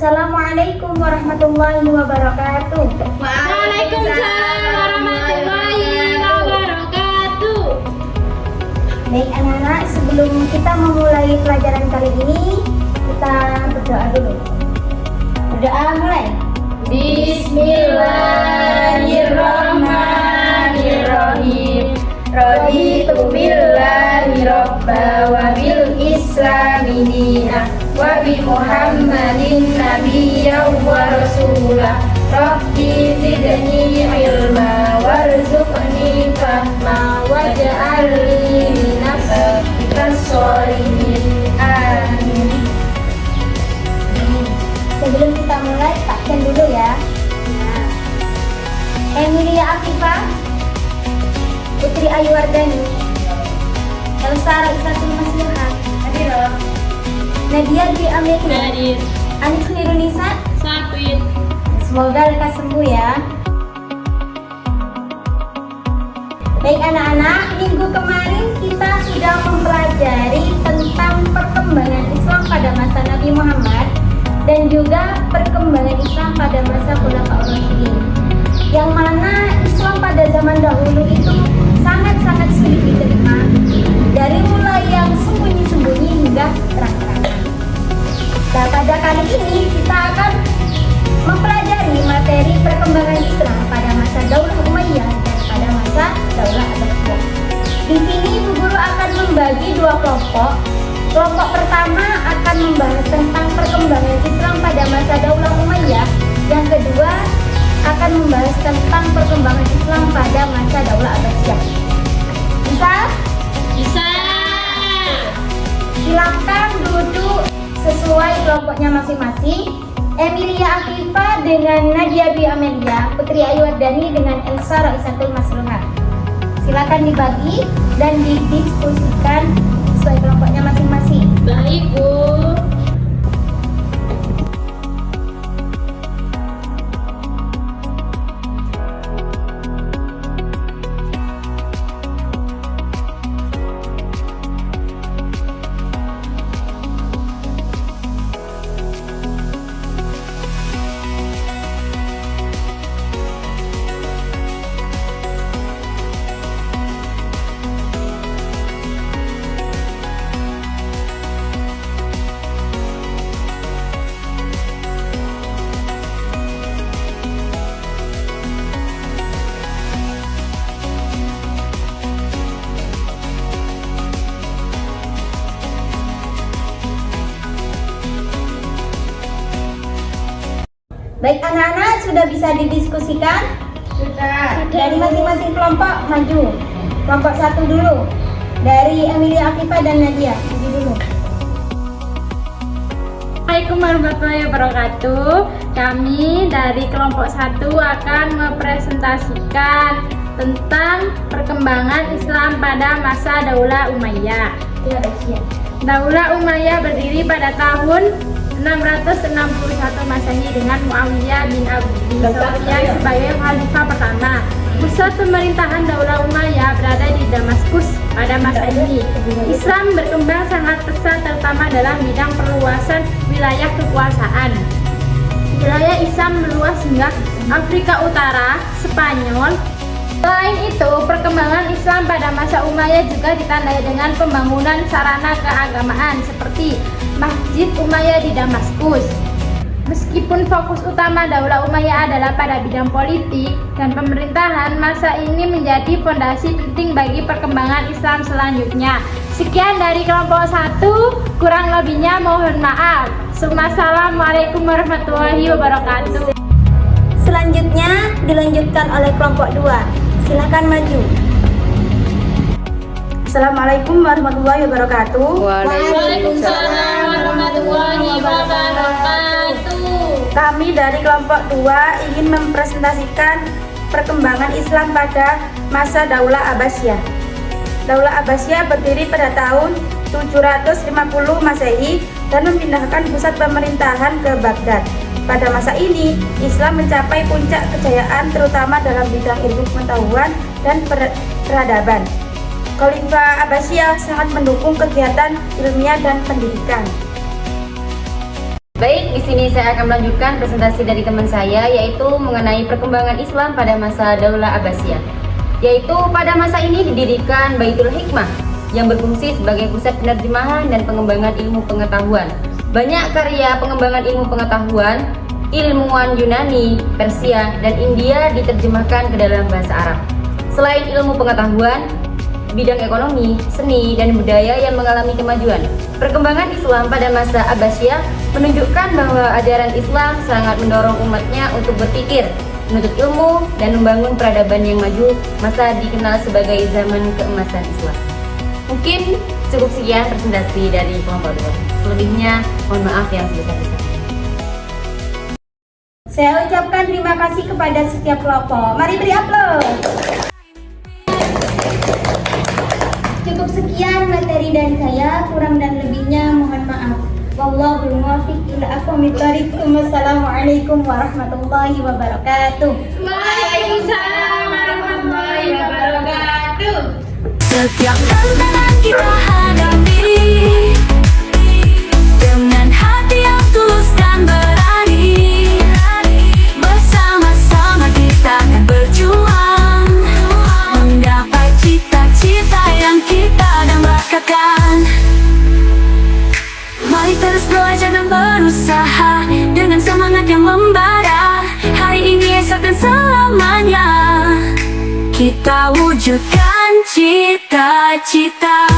Assalamualaikum warahmatullahi wabarakatuh. Waalaikumsalam warahmatullahi wabarakatuh. Baik anak-anak, sebelum kita memulai pelajaran kali ini, kita berdoa dulu. Berdoa mulai. Bismillahirrahmanirrahim. Raditu billahi robba wa bil islami dina wa bi muhammadin nabiyya wa rasulah. Rabbi zidni ilma warzuqni fahma waj'alni minasy sholihin. Amin. Sebelum kita mulai, absen dulu ya. Emilia Afifah, Putri Ayu Wardani, Elsa Raisatul Maslihat, Nadia Dwi Amelia, Hadir. Anis Nirunisa. Sapit. Semoga lekas sembuh ya. Baik anak-anak, minggu kemarin kita sudah mempelajari tentang perkembangan Islam pada masa Nabi Muhammad dan juga perkembangan Islam pada masa Khulafaur Rasyidin. Yang mana Islam pada zaman dahulu itu sangat-sangat sulit diterima, dari mulai yang sembunyi-sembunyi hingga terang-terangan. Nah, pada kali ini kita akan mempelajari materi perkembangan Islam pada masa Daulah Umayyah dan pada masa Daulah Abbasiyah. Di sini Bu Guru akan membagi dua kelompok. Kelompok pertama akan membahas tentang perkembangan Islam pada masa Daulah Umayyah. Yang kedua akan membahas tentang perkembangan Islam pada masa Daulah Abbasiyah. Bisa? Bisa. Silakan duduk sesuai kelompoknya masing-masing. Emilia Afifah dengan Nadia Dwi Amelia, Putri Ayu Wardani dengan Elsa Raisatul Maslihat. Silakan dibagi dan didiskusikan sesuai kelompoknya masing-masing. Baik, Bu. Baik anak-anak, sudah bisa didiskusikan? Sudah. Dari masing-masing kelompok maju. Kelompok satu dulu. Dari Emilia Afifah dan Nadia. Maju dulu. Assalamualaikum warahmatullahi wabarakatuh. Kami dari kelompok 1 akan mempresentasikan tentang perkembangan Islam pada masa Daulah Umayyah. Daulah Umayyah berdiri pada tahun 661 Masehi dengan Muawiyah bin Abi Sufyan sebagai khalifah pertama. Pusat pemerintahan Daulah Umayyah berada di Damaskus pada masa ini. Islam berkembang sangat pesat terutama dalam bidang perluasan wilayah kekuasaan. Wilayah Islam meluas hingga Afrika Utara, Spanyol. Selain itu, perkembangan Islam pada masa Umayyah juga ditandai dengan pembangunan sarana keagamaan seperti Masjid Umayyah di Damaskus. Meskipun fokus utama Daulah Umayyah adalah pada bidang politik dan pemerintahan, masa ini menjadi fondasi penting bagi perkembangan Islam selanjutnya. Sekian dari kelompok 1, kurang lebihnya mohon maaf. Assalamualaikum warahmatullahi wabarakatuh. Selanjutnya dilanjutkan oleh kelompok 2. Silakan maju. Assalamualaikum warahmatullahi wabarakatuh. Waalaikumsalam warahmatullahi wabarakatuh. Kami dari kelompok 2 ingin mempresentasikan perkembangan Islam pada masa Daulah Abbasiyah. Daulah Abbasiyah berdiri pada tahun 750 Masehi dan memindahkan pusat pemerintahan ke Baghdad. Pada masa ini, Islam mencapai puncak kejayaan terutama dalam bidang ilmu pengetahuan dan peradaban. Khalifah Abbasiyah sangat mendukung kegiatan ilmiah dan pendidikan. Baik, di sini saya akan melanjutkan presentasi dari teman saya, yaitu mengenai perkembangan Islam pada masa Daulah Abbasiyah. Yaitu pada masa ini didirikan Baitul Hikmah yang berfungsi sebagai pusat penerjemahan dan pengembangan ilmu pengetahuan. Banyak karya pengembangan ilmu pengetahuan ilmuwan Yunani, Persia, dan India diterjemahkan ke dalam bahasa Arab. Selain ilmu pengetahuan, bidang ekonomi, seni, dan budaya yang mengalami kemajuan. Perkembangan Islam pada masa Abbasiyah menunjukkan bahwa ajaran Islam sangat mendorong umatnya untuk berpikir, menuntut ilmu, dan membangun peradaban yang maju, masa dikenal sebagai zaman keemasan Islam. Mungkin cukup sekian presentasi dari kelompok 2. Selebihnya, mohon maaf yang sebesar-besarnya. Saya ucapkan terima kasih kepada setiap kelompok. Mari beri aplaus. Cukup sekian materi dari saya, kurang dan lebihnya mohon maaf. Wallahul muwaffiq ila aqwamit thoriq. Wassalamualaikum warahmatullahi wabarakatuh. Waalaikumsalam warahmatullahi wabarakatuh. Setiap tantangan kita hadapi dengan hati yang tulus dan berani. Bersama-sama kita akan berjuang menggapai cita-cita yang kita dambakan. Mari terus belajar dan berusaha dengan semangat yang membara. Hari ini, esok dan selamanya kita wujudkan cita-cita.